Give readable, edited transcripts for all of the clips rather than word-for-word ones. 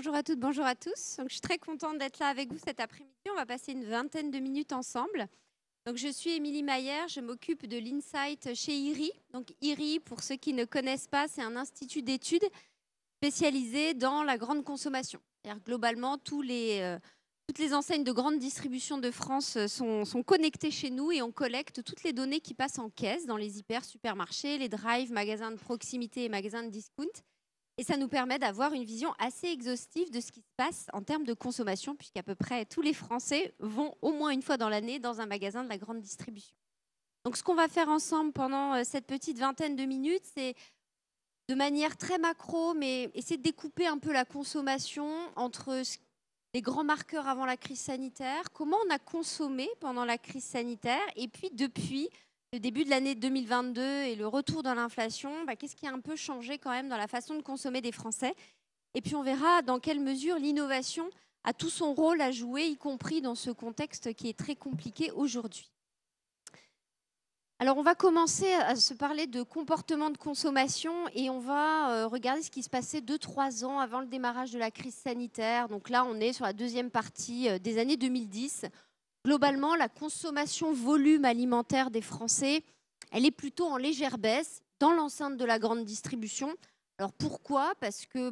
Bonjour à toutes, bonjour à tous. Donc, je suis très contente d'être là avec vous cet après-midi. On va passer une vingtaine de minutes ensemble. Donc, je suis Émilie Maillère, je m'occupe de l'insight chez IRI. Donc, IRI, pour ceux qui ne connaissent pas, c'est un institut d'études spécialisé dans la grande consommation. C'est-à-dire, globalement, toutes les enseignes de grande distribution de France sont connectées chez nous et on collecte toutes les données qui passent en caisse dans les hyper supermarchés, les drives, magasins de proximité et magasins de discount. Et ça nous permet d'avoir une vision assez exhaustive de ce qui se passe en termes de consommation, puisqu'à peu près tous les Français vont au moins une fois dans l'année dans un magasin de la grande distribution. Donc, ce qu'on va faire ensemble pendant cette petite vingtaine de minutes, c'est de manière très macro, mais essayer de découper un peu la consommation entre les grands marqueurs avant la crise sanitaire, comment on a consommé pendant la crise sanitaire, et puis depuis le début de l'année 2022 et le retour de l'inflation, qu'est-ce qui a un peu changé quand même dans la façon de consommer des Français. Et puis on verra dans quelle mesure l'innovation a tout son rôle à jouer, y compris dans ce contexte qui est très compliqué aujourd'hui. Alors, on va commencer à se parler de comportement de consommation et on va regarder ce qui se passait 2-3 ans avant le démarrage de la crise sanitaire. Donc là, on est sur la deuxième partie des années 2010. Globalement, la consommation volume alimentaire des Français, elle est plutôt en légère baisse dans l'enceinte de la grande distribution. Alors pourquoi? Parce que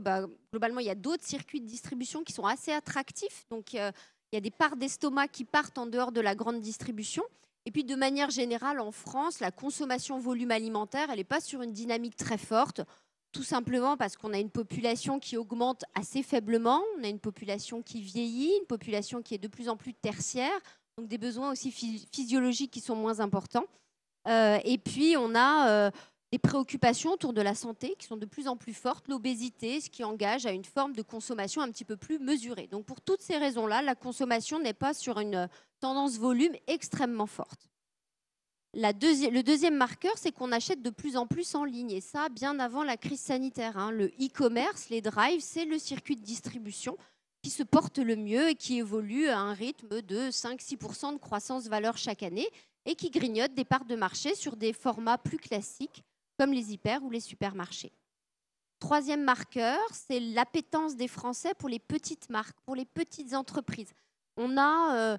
globalement, il y a d'autres circuits de distribution qui sont assez attractifs. Donc, il y a des parts d'estomac qui partent en dehors de la grande distribution. Et puis, de manière générale, en France, la consommation volume alimentaire, elle n'est pas sur une dynamique très forte, tout simplement parce qu'on a une population qui augmente assez faiblement, on a une population qui vieillit, une population qui est de plus en plus tertiaire, donc des besoins aussi physiologiques qui sont moins importants. Et puis, on a des préoccupations autour de la santé qui sont de plus en plus fortes, l'obésité, ce qui engage à une forme de consommation un petit peu plus mesurée. Donc, pour toutes ces raisons-là, la consommation n'est pas sur une tendance volume extrêmement forte. Le deuxième marqueur, c'est qu'on achète de plus en plus en ligne, et ça, bien avant la crise sanitaire. Le e-commerce, les drives, c'est le circuit de distribution qui se porte le mieux et qui évolue à un rythme de 5-6% de croissance-valeur chaque année et qui grignote des parts de marché sur des formats plus classiques comme les hyper ou les supermarchés. Troisième marqueur, c'est l'appétence des Français pour les petites marques, pour les petites entreprises. On a, à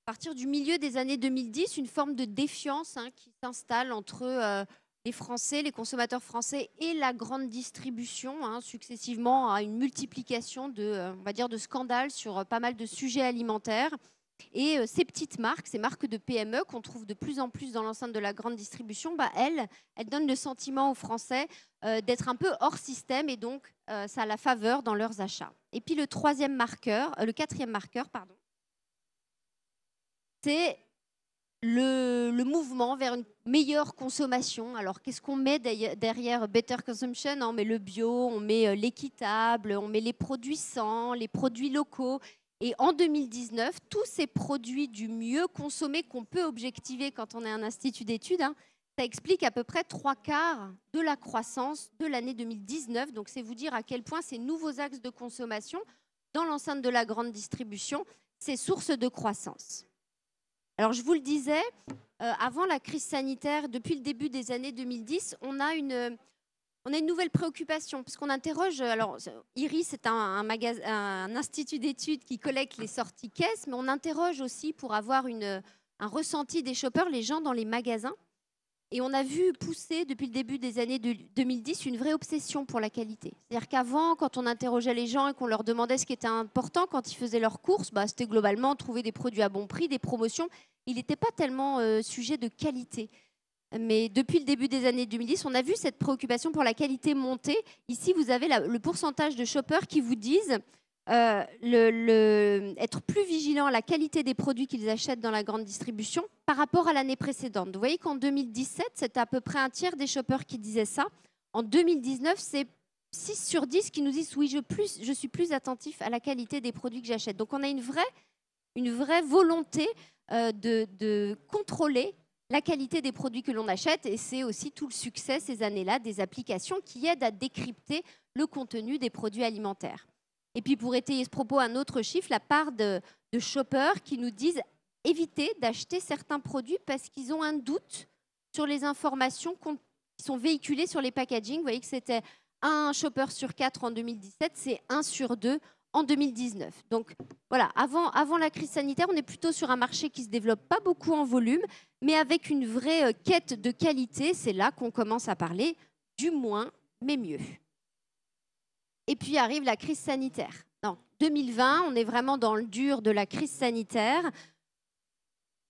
partir du milieu des années 2010, une forme de défiance qui s'installe entre les Français, les consommateurs français et la grande distribution, successivement à une multiplication on va dire, de scandales sur pas mal de sujets alimentaires. Et ces petites marques, ces marques de PME qu'on trouve de plus en plus dans l'enceinte de la grande distribution, elles donnent le sentiment aux Français d'être un peu hors système et donc ça a la faveur dans leurs achats. Et puis le quatrième marqueur, c'est le mouvement vers une meilleure consommation. Alors, qu'est-ce qu'on met derrière Better Consumption? On met le bio, on met l'équitable, on met les produits sains, les produits locaux. Et en 2019, tous ces produits du mieux consommé qu'on peut objectiver quand on est un institut d'études, ça explique à peu près 3/4 de la croissance de l'année 2019. Donc, c'est vous dire à quel point ces nouveaux axes de consommation dans l'enceinte de la grande distribution, c'est source de croissance. Alors, je vous le disais, avant la crise sanitaire, depuis le début des années 2010, on a une nouvelle préoccupation, parce qu'on interroge. Alors, IRI, c'est un institut d'études qui collecte les sorties caisses, mais on interroge aussi pour avoir un ressenti des shoppers, les gens dans les magasins. Et on a vu pousser depuis le début des années 2010 une vraie obsession pour la qualité. C'est-à-dire qu'avant, quand on interrogeait les gens et qu'on leur demandait ce qui était important quand ils faisaient leurs courses, c'était globalement trouver des produits à bon prix, des promotions. Il n'était pas tellement sujet de qualité. Mais depuis le début des années 2010, on a vu cette préoccupation pour la qualité monter. Ici, vous avez le pourcentage de shoppers qui vous disent être plus vigilant à la qualité des produits qu'ils achètent dans la grande distribution par rapport à l'année précédente. Vous voyez qu'en 2017, c'était à peu près un tiers des shoppers qui disaient ça. En 2019, c'est 6 sur 10 qui nous disent oui, je suis plus attentif à la qualité des produits que j'achète. Donc on a une vraie volonté de contrôler la qualité des produits que l'on achète, et c'est aussi tout le succès ces années-là des applications qui aident à décrypter le contenu des produits alimentaires. Et puis pour étayer ce propos, un autre chiffre, la part de shoppers qui nous disent éviter d'acheter certains produits parce qu'ils ont un doute sur les informations qui sont véhiculées sur les packaging. Vous voyez que c'était un shopper sur 4 en 2017, c'est 1 sur 2 en 2019. Donc voilà, avant la crise sanitaire, on est plutôt sur un marché qui ne se développe pas beaucoup en volume, mais avec une vraie quête de qualité. C'est là qu'on commence à parler du moins, mais mieux. Et puis arrive la crise sanitaire. En 2020, on est vraiment dans le dur de la crise sanitaire.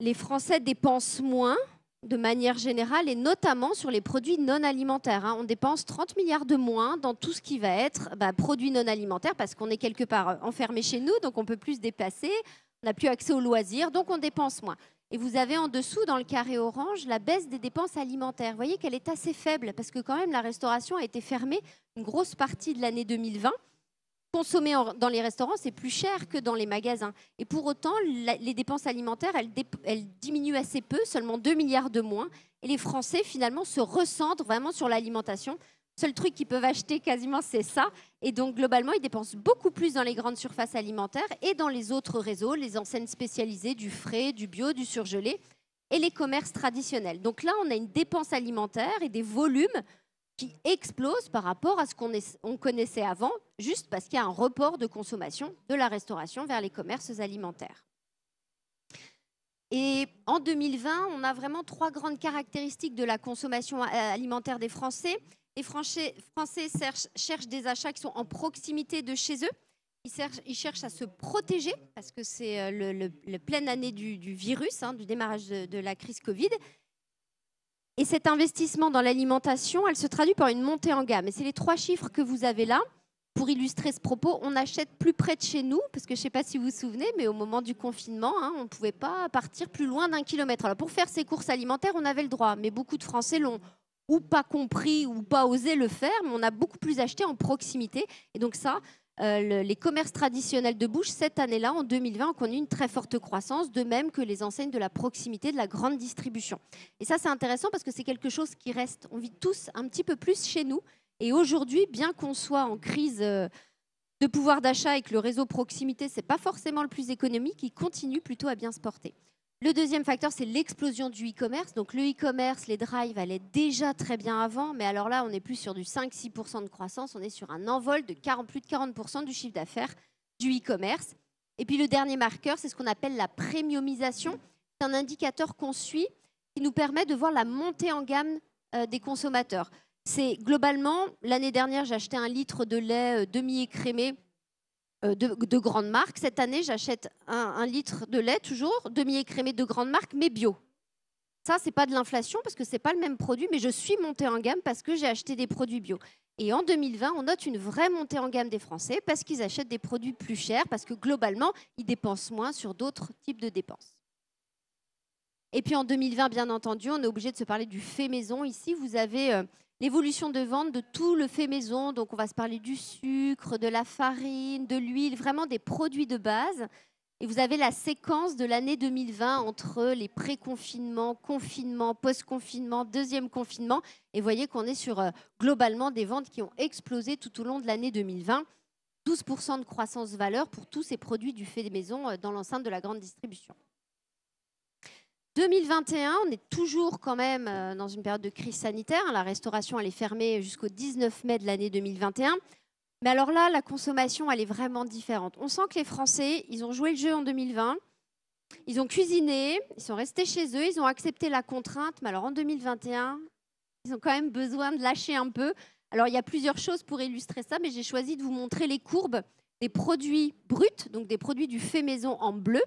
Les Français dépensent moins de manière générale et notamment sur les produits non alimentaires. On dépense 30 milliards de moins dans tout ce qui va être produits non alimentaires parce qu'on est quelque part enfermé chez nous, donc on ne peut plus se déplacer, on n'a plus accès aux loisirs, donc on dépense moins. Et vous avez en dessous, dans le carré orange, la baisse des dépenses alimentaires. Vous voyez qu'elle est assez faible parce que quand même la restauration a été fermée une grosse partie de l'année 2020. Consommer dans les restaurants, c'est plus cher que dans les magasins. Et pour autant, les dépenses alimentaires, elles diminuent assez peu, seulement 2 milliards de moins. Et les Français, finalement, se recentrent vraiment sur l'alimentation. Seul truc qu'ils peuvent acheter quasiment, c'est ça. Et donc, globalement, ils dépensent beaucoup plus dans les grandes surfaces alimentaires et dans les autres réseaux, les enseignes spécialisées du frais, du bio, du surgelé et les commerces traditionnels. Donc là, on a une dépense alimentaire et des volumes qui explose par rapport à ce qu'on connaissait avant, juste parce qu'il y a un report de consommation de la restauration vers les commerces alimentaires. Et en 2020, on a vraiment 3 grandes caractéristiques de la consommation alimentaire des Français. Les Français cherchent des achats qui sont en proximité de chez eux. Ils cherchent à se protéger parce que c'est la pleine année du virus, du démarrage de la crise Covid. Et cet investissement dans l'alimentation, elle se traduit par une montée en gamme. Et c'est les 3 chiffres que vous avez là. Pour illustrer ce propos, on achète plus près de chez nous, parce que je ne sais pas si vous vous souvenez, mais au moment du confinement, on ne pouvait pas partir plus loin d'1 kilomètre. Alors pour faire ses courses alimentaires, on avait le droit, mais beaucoup de Français l'ont ou pas compris ou pas osé le faire, mais on a beaucoup plus acheté en proximité. Et donc ça, les commerces traditionnels de bouche, cette année-là, en 2020, ont connu une très forte croissance, de même que les enseignes de la proximité, de la grande distribution. Et ça, c'est intéressant parce que c'est quelque chose qui reste. On vit tous un petit peu plus chez nous. Et aujourd'hui, bien qu'on soit en crise de pouvoir d'achat et que le réseau proximité, ce n'est pas forcément le plus économique, il continue plutôt à bien se porter. Le deuxième facteur, c'est l'explosion du e-commerce. Donc le e-commerce, les drives allaient déjà très bien avant, mais alors là, on n'est plus sur du 5-6% de croissance, on est sur un envol de plus de 40% du chiffre d'affaires du e-commerce. Et puis le dernier marqueur, c'est ce qu'on appelle la premiumisation. C'est un indicateur qu'on suit qui nous permet de voir la montée en gamme des consommateurs. C'est globalement, l'année dernière, j'ai acheté 1 litre de lait demi-écrémé de grande marque. Cette année, j'achète 1 litre de lait, toujours, demi-écrémé de grande marque, mais bio. Ça, ce n'est pas de l'inflation parce que ce n'est pas le même produit, mais je suis montée en gamme parce que j'ai acheté des produits bio. Et en 2020, on note une vraie montée en gamme des Français parce qu'ils achètent des produits plus chers, parce que globalement, ils dépensent moins sur d'autres types de dépenses. Et puis en 2020, bien entendu, on est obligé de se parler du fait maison. Ici, vous avez l'évolution de vente de tout le fait maison. Donc, on va se parler du sucre, de la farine, de l'huile, vraiment des produits de base. Et vous avez la séquence de l'année 2020 entre les pré-confinements, confinements, post-confinement, deuxième confinement. Et vous voyez qu'on est sur globalement des ventes qui ont explosé tout au long de l'année 2020. 12% de croissance valeur pour tous ces produits du fait maison dans l'enceinte de la grande distribution. 2021, on est toujours quand même dans une période de crise sanitaire. La restauration, elle est fermée jusqu'au 19 mai de l'année 2021. Mais alors là, la consommation, elle est vraiment différente. On sent que les Français, ils ont joué le jeu en 2020. Ils ont cuisiné, ils sont restés chez eux, ils ont accepté la contrainte. Mais alors en 2021, ils ont quand même besoin de lâcher un peu. Alors il y a plusieurs choses pour illustrer ça, mais j'ai choisi de vous montrer les courbes des produits bruts, donc des produits du fait maison en bleu,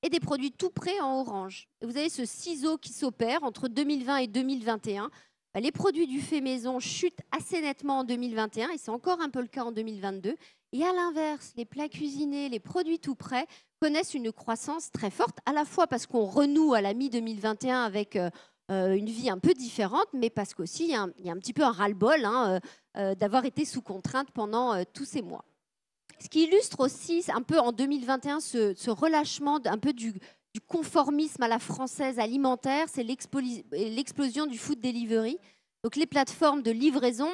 et des produits tout prêts en orange. Et vous avez ce ciseau qui s'opère entre 2020 et 2021. Les produits du fait maison chutent assez nettement en 2021 et c'est encore un peu le cas en 2022. Et à l'inverse, les plats cuisinés, les produits tout prêts connaissent une croissance très forte, à la fois parce qu'on renoue à la mi-2021 avec une vie un peu différente, mais parce qu'aussi il y a un petit peu un ras-le-bol d'avoir été sous contrainte pendant tous ces mois. Ce qui illustre aussi un peu en 2021 ce relâchement un peu du conformisme à la française alimentaire, c'est l'explosion du food delivery. Donc les plateformes de livraison,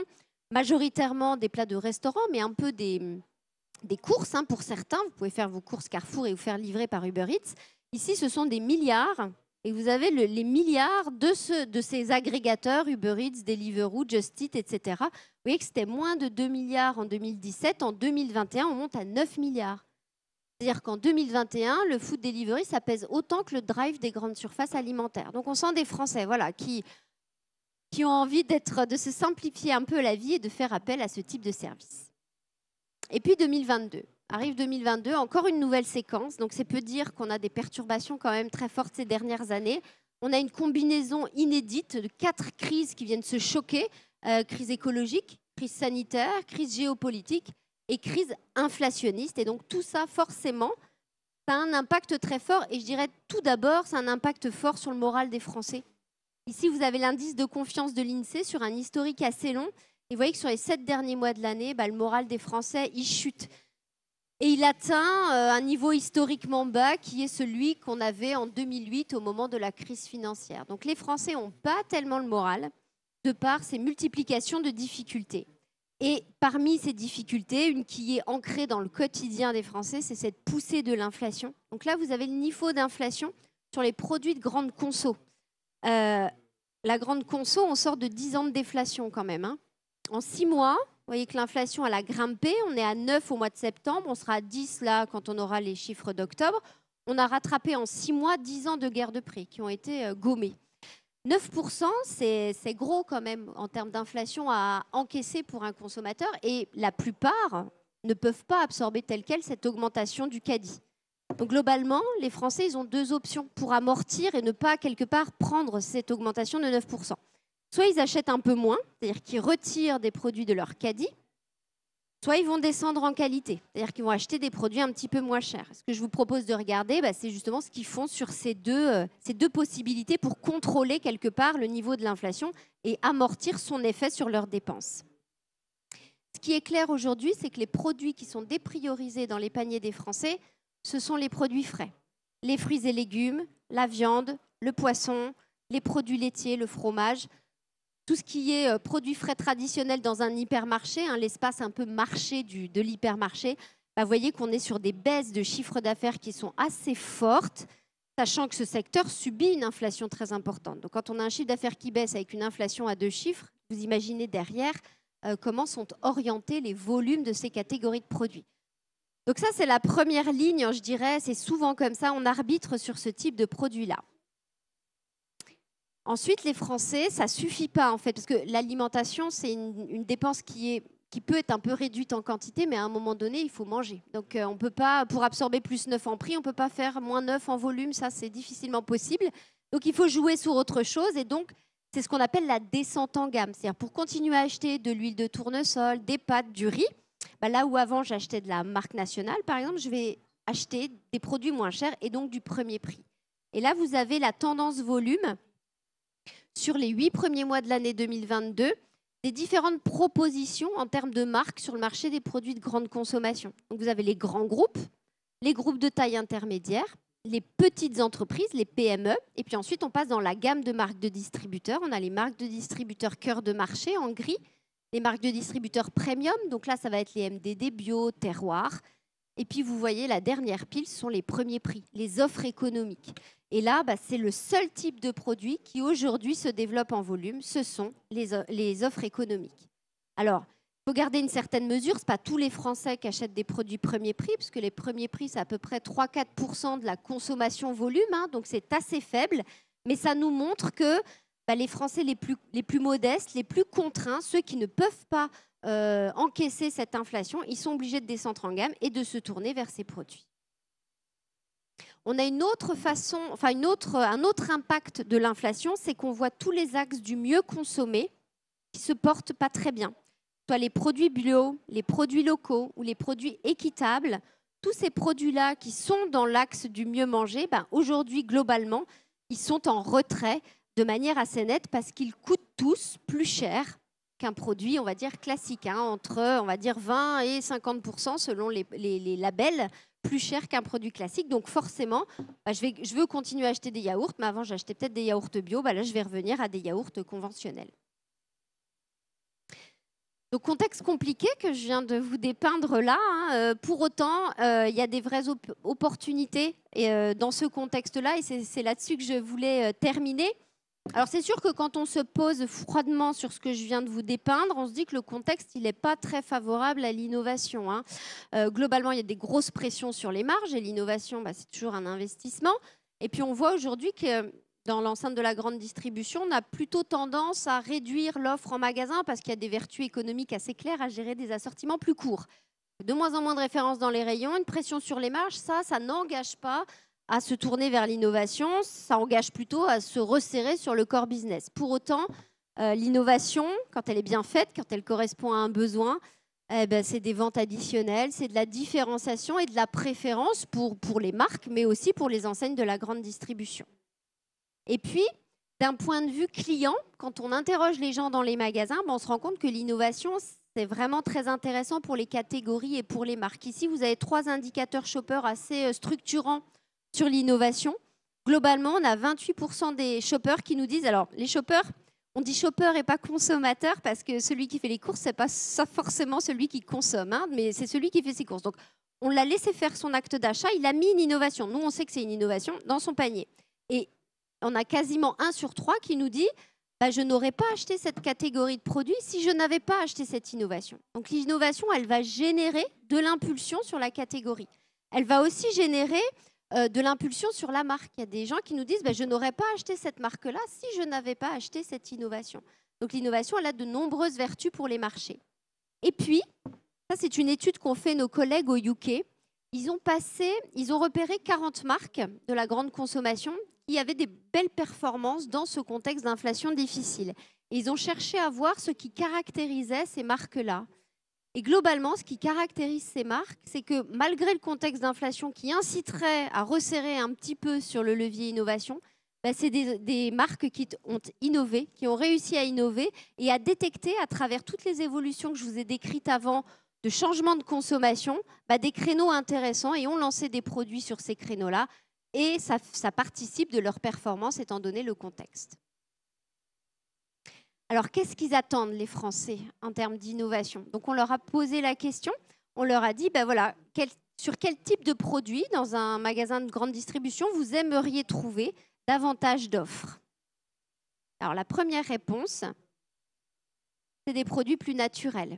majoritairement des plats de restaurant, mais un peu des courses pour certains. Vous pouvez faire vos courses Carrefour et vous faire livrer par Uber Eats. Ici, ce sont des milliards, et vous avez les milliards de ces agrégateurs, Uber Eats, Deliveroo, Just Eat, etc. Vous voyez que c'était moins de 2 milliards en 2017. En 2021, on monte à 9 milliards. C'est-à-dire qu'en 2021, le food delivery, ça pèse autant que le drive des grandes surfaces alimentaires. Donc on sent des Français voilà, qui ont envie de se simplifier un peu la vie et de faire appel à ce type de service. Et puis 2022. Arrive 2022, encore une nouvelle séquence. Donc, c'est peu dire qu'on a des perturbations quand même très fortes ces dernières années. On a une combinaison inédite de 4 crises qui viennent se choquer. Crise écologique, crise sanitaire, crise géopolitique et crise inflationniste. Et donc, tout ça, forcément, ça a un impact très fort. Et je dirais tout d'abord, c'est un impact fort sur le moral des Français. Ici, vous avez l'indice de confiance de l'INSEE sur un historique assez long. Et vous voyez que sur les 7 derniers mois de l'année, le moral des Français, il chute. Et il atteint un niveau historiquement bas qui est celui qu'on avait en 2008 au moment de la crise financière. Donc les Français n'ont pas tellement le moral de par ces multiplications de difficultés. Et parmi ces difficultés, une qui est ancrée dans le quotidien des Français, c'est cette poussée de l'inflation. Donc là, vous avez le niveau d'inflation sur les produits de grande conso. La grande conso, on sort de 10 ans de déflation quand même. Hein. En 6 mois, vous voyez que l'inflation, elle a grimpé. On est à 9 au mois de septembre. On sera à 10 là quand on aura les chiffres d'octobre. On a rattrapé en 6 mois 10 ans de guerre de prix qui ont été gommés. 9%, c'est gros quand même en termes d'inflation à encaisser pour un consommateur. Et la plupart ne peuvent pas absorber telle quelle cette augmentation du caddie. Donc globalement, les Français, ils ont 2 options pour amortir et ne pas quelque part prendre cette augmentation de 9%. Soit ils achètent un peu moins, c'est-à-dire qu'ils retirent des produits de leur caddie, soit ils vont descendre en qualité, c'est-à-dire qu'ils vont acheter des produits un petit peu moins chers. Ce que je vous propose de regarder, c'est justement ce qu'ils font sur ces deux possibilités pour contrôler quelque part le niveau de l'inflation et amortir son effet sur leurs dépenses. Ce qui est clair aujourd'hui, c'est que les produits qui sont dépriorisés dans les paniers des Français, ce sont les produits frais. Les fruits et légumes, la viande, le poisson, les produits laitiers, le fromage. Tout ce qui est produits frais traditionnels dans un hypermarché, l'espace un peu marché de l'hypermarché, vous voyez qu'on est sur des baisses de chiffre d'affaires qui sont assez fortes, sachant que ce secteur subit une inflation très importante. Donc quand on a un chiffre d'affaires qui baisse avec une inflation à 2 chiffres, vous imaginez derrière comment sont orientés les volumes de ces catégories de produits. Donc ça, c'est la première ligne, je dirais, c'est souvent comme ça, on arbitre sur ce type de produit-là. Ensuite, les Français, ça ne suffit pas en fait, parce que l'alimentation, c'est une dépense qui peut être un peu réduite en quantité, mais à un moment donné, il faut manger. Donc on peut pas, pour absorber plus 9 en prix, on ne peut pas faire moins 9 en volume, ça c'est difficilement possible. Donc il faut jouer sur autre chose, et donc c'est ce qu'on appelle la descente en gamme. C'est-à-dire pour continuer à acheter de l'huile de tournesol, des pâtes, du riz, là où avant j'achetais de la marque nationale, par exemple, je vais acheter des produits moins chers et donc du premier prix. Et là, vous avez la tendance volume sur les 8 premiers mois de l'année 2022, des différentes propositions en termes de marques sur le marché des produits de grande consommation. Donc vous avez les grands groupes, les groupes de taille intermédiaire, les petites entreprises, les PME, et puis ensuite on passe dans la gamme de marques de distributeurs. On a les marques de distributeurs cœur de marché en gris, les marques de distributeurs premium, donc là ça va être les MDD, bio, terroir. Et puis vous voyez la dernière pile, ce sont les premiers prix, les offres économiques. Et là, c'est le seul type de produit qui aujourd'hui se développe en volume, ce sont les offres économiques. Alors, il faut garder une certaine mesure, ce n'est pas tous les Français qui achètent des produits premier prix, parce que les premiers prix, c'est à peu près 3-4% de la consommation volume, donc c'est assez faible, mais ça nous montre que les Français les plus modestes, les plus contraints, ceux qui ne peuvent pas encaisser cette inflation, ils sont obligés de descendre en gamme et de se tourner vers ces produits. On a une autre façon, un autre impact de l'inflation, c'est qu'on voit tous les axes du mieux consommé qui se portent pas très bien. Soit les produits bio, les produits locaux ou les produits équitables, tous ces produits-là qui sont dans l'axe du mieux manger, aujourd'hui, globalement, ils sont en retrait de manière assez nette parce qu'ils coûtent tous plus cher qu'un produit, on va dire, classique, entre, on va dire, 20 et 50% selon les labels, plus cher qu'un produit classique. Donc forcément, je veux continuer à acheter des yaourts, mais avant j'achetais peut-être des yaourts bio, là je vais revenir à des yaourts conventionnels. Donc, contexte compliqué que je viens de vous dépeindre là. Pour autant, il y a des vraies opportunités dans ce contexte-là et c'est là-dessus que je voulais terminer. Alors, c'est sûr que quand on se pose froidement sur ce que je viens de vous dépeindre, on se dit que le contexte, il n'est pas très favorable à l'innovation. Globalement, il y a des grosses pressions sur les marges et l'innovation, c'est toujours un investissement. Et puis, on voit aujourd'hui que dans l'enceinte de la grande distribution, on a plutôt tendance à réduire l'offre en magasin parce qu'il y a des vertus économiques assez claires à gérer des assortiments plus courts. De moins en moins de références dans les rayons, une pression sur les marges, ça n'engage pas à se tourner vers l'innovation, ça engage plutôt à se resserrer sur le core business. Pour autant, l'innovation, quand elle est bien faite, quand elle correspond à un besoin, c'est des ventes additionnelles, c'est de la différenciation et de la préférence pour les marques, mais aussi pour les enseignes de la grande distribution. Et puis, d'un point de vue client, quand on interroge les gens dans les magasins, on se rend compte que l'innovation, c'est vraiment très intéressant pour les catégories et pour les marques. Ici, vous avez 3 indicateurs shoppers assez structurants sur l'innovation. Globalement, on a 28% des shoppers qui nous disent, alors les shoppers, on dit shopper et pas consommateur parce que celui qui fait les courses, c'est pas forcément celui qui consomme, mais c'est celui qui fait ses courses. Donc, on l'a laissé faire son acte d'achat, il a mis une innovation. Nous, on sait que c'est une innovation dans son panier. Et on a quasiment 1 sur 3 qui nous dit je n'aurais pas acheté cette catégorie de produits si je n'avais pas acheté cette innovation. Donc l'innovation, elle va générer de l'impulsion sur la catégorie. Elle va aussi générer de l'impulsion sur la marque. Il y a des gens qui nous disent je n'aurais pas acheté cette marque-là si je n'avais pas acheté cette innovation. Donc l'innovation, elle a de nombreuses vertus pour les marchés. Et puis, ça c'est une étude qu'ont fait nos collègues au UK. Ils ont repéré 40 marques de la grande consommation qui avaient des belles performances dans ce contexte d'inflation difficile. Et ils ont cherché à voir ce qui caractérisait ces marques-là. Et globalement, ce qui caractérise ces marques, c'est que malgré le contexte d'inflation qui inciterait à resserrer un petit peu sur le levier innovation, c'est des marques qui ont innové, qui ont réussi à innover et à détecter à travers toutes les évolutions que je vous ai décrites avant de changement de consommation, des créneaux intéressants et ont lancé des produits sur ces créneaux-là. Et ça participe de leur performance étant donné le contexte. Alors, qu'est-ce qu'ils attendent, les Français, en termes d'innovation? Donc, on leur a posé la question, on leur a dit, sur quel type de produit, dans un magasin de grande distribution, vous aimeriez trouver davantage d'offres? Alors, la première réponse, c'est des produits plus naturels.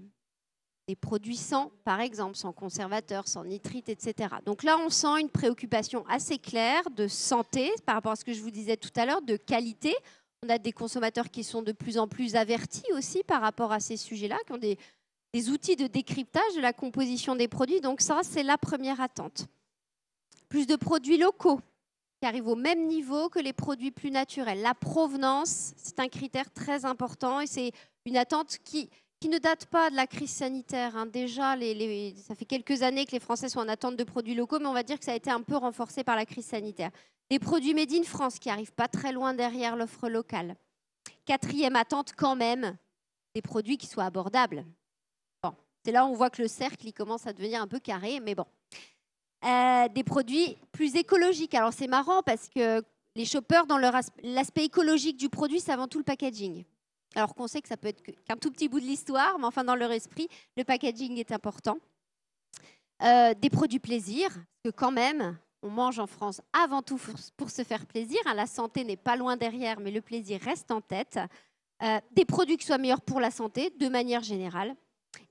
Des produits sans, par exemple, sans conservateurs, sans nitrites, etc. Donc là, on sent une préoccupation assez claire de santé par rapport à ce que je vous disais tout à l'heure, de qualité. On a des consommateurs qui sont de plus en plus avertis aussi par rapport à ces sujets-là, qui ont des outils de décryptage de la composition des produits. Donc ça, c'est la première attente. Plus de produits locaux qui arrivent au même niveau que les produits plus naturels. La provenance, c'est un critère très important et c'est une attente qui ne date pas de la crise sanitaire. Déjà, ça fait quelques années que les Français sont en attente de produits locaux, mais on va dire que ça a été un peu renforcé par la crise sanitaire. Des produits made in France qui n'arrivent pas très loin derrière l'offre locale. 4e attente quand même, des produits qui soient abordables. Bon, c'est là où on voit que le cercle il commence à devenir un peu carré, mais bon. Des produits plus écologiques. Alors c'est marrant parce que les shoppers, dans l'aspect écologique du produit, c'est avant tout le packaging. Alors qu'on sait que ça peut être qu'un tout petit bout de l'histoire, mais enfin dans leur esprit, le packaging est important. Des produits plaisir, parce que quand même, on mange en France avant tout pour se faire plaisir. La santé n'est pas loin derrière, mais le plaisir reste en tête. Des produits qui soient meilleurs pour la santé, de manière générale.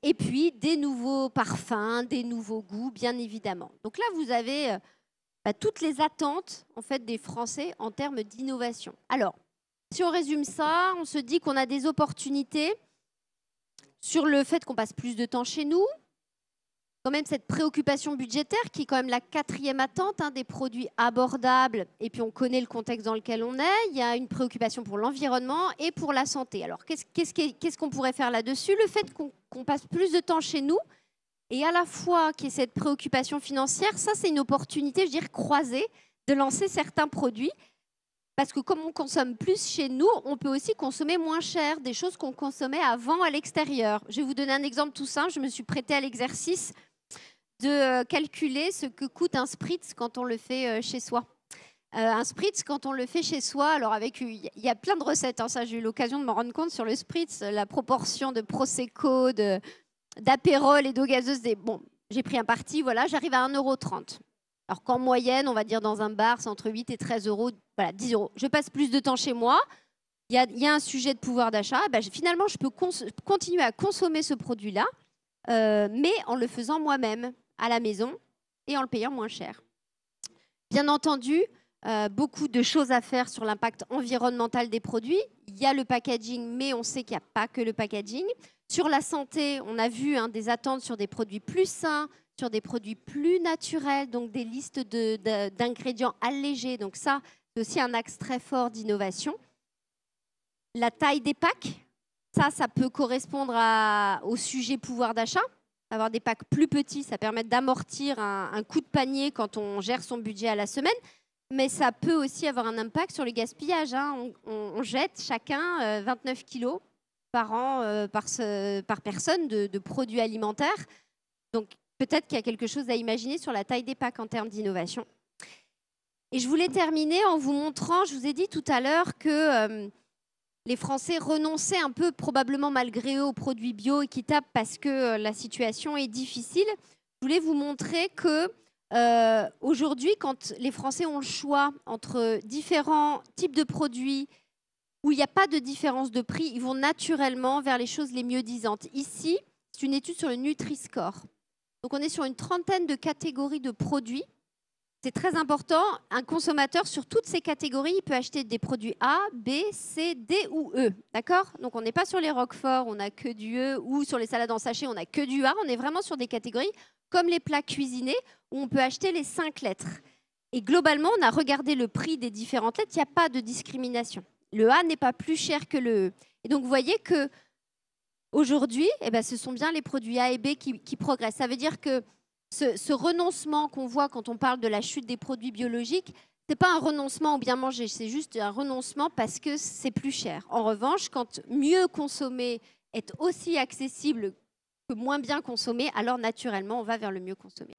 Et puis, des nouveaux parfums, des nouveaux goûts, bien évidemment. Donc là, vous avez toutes les attentes en fait, des Français en termes d'innovation. Alors, si on résume ça, on se dit qu'on a des opportunités sur le fait qu'on passe plus de temps chez nous, quand même cette préoccupation budgétaire qui est quand même la 4e attente, des produits abordables, et puis on connaît le contexte dans lequel on est, il y a une préoccupation pour l'environnement et pour la santé. Alors qu'est-ce qu'on pourrait faire là-dessus? Le fait qu'on passe plus de temps chez nous, et à la fois qu'il y ait cette préoccupation financière, ça c'est une opportunité, je dirais, croisée, de lancer certains produits. Parce que comme on consomme plus chez nous, on peut aussi consommer moins cher, des choses qu'on consommait avant à l'extérieur. Je vais vous donner un exemple tout simple. Je me suis prêtée à l'exercice de calculer ce que coûte un spritz quand on le fait chez soi. Un spritz, quand on le fait chez soi, alors il y a plein de recettes, hein, ça j'ai eu l'occasion de m'en rendre compte sur le spritz, la proportion de prosecco, d'apérol et d'eau gazeuse. Bon, j'ai pris un parti, voilà, j'arrive à 1,30 €. Alors qu'en moyenne, on va dire dans un bar, c'est entre 8 et 13 €, voilà, 10 €. Je passe plus de temps chez moi, il y a un sujet de pouvoir d'achat, finalement, je peux continuer à consommer ce produit-là, mais en le faisant moi-même à la maison et en le payant moins cher. Bien entendu, beaucoup de choses à faire sur l'impact environnemental des produits. Il y a le packaging, mais on sait qu'il n'y a pas que le packaging. Sur la santé, on a vu des attentes sur des produits plus sains, sur des produits plus naturels, donc des listes d'ingrédients allégés. Donc ça, c'est aussi un axe très fort d'innovation. La taille des packs, ça peut correspondre au sujet pouvoir d'achat. Avoir des packs plus petits, ça permet d'amortir un coup de panier quand on gère son budget à la semaine. Mais ça peut aussi avoir un impact sur le gaspillage, hein. On jette chacun 29 kilos par an, par personne de produits alimentaires. Donc peut-être qu'il y a quelque chose à imaginer sur la taille des packs en termes d'innovation. Et je voulais terminer en vous montrant, je vous ai dit tout à l'heure que les Français renonçaient un peu, probablement malgré eux, aux produits bio équitables parce que la situation est difficile. Je voulais vous montrer que aujourd'hui, quand les Français ont le choix entre différents types de produits où il n'y a pas de différence de prix, ils vont naturellement vers les choses les mieux disantes. Ici, c'est une étude sur le Nutri-Score. Donc, on est sur une trentaine de catégories de produits. C'est très important. Un consommateur, sur toutes ces catégories, il peut acheter des produits A, B, C, D ou E. D'accord? Donc, on n'est pas sur les Roquefort, on n'a que du E, ou sur les salades en sachet, on n'a que du A. On est vraiment sur des catégories comme les plats cuisinés, où on peut acheter les 5 lettres. Et globalement, on a regardé le prix des différentes lettres. Il n'y a pas de discrimination. Le A n'est pas plus cher que le E. Et donc, vous voyez que aujourd'hui, ce sont bien les produits A et B qui progressent. Ça veut dire que ce renoncement qu'on voit quand on parle de la chute des produits biologiques, ce n'est pas un renoncement au bien manger, c'est juste un renoncement parce que c'est plus cher. En revanche, quand mieux consommer est aussi accessible que moins bien consommer, alors naturellement, on va vers le mieux consommer.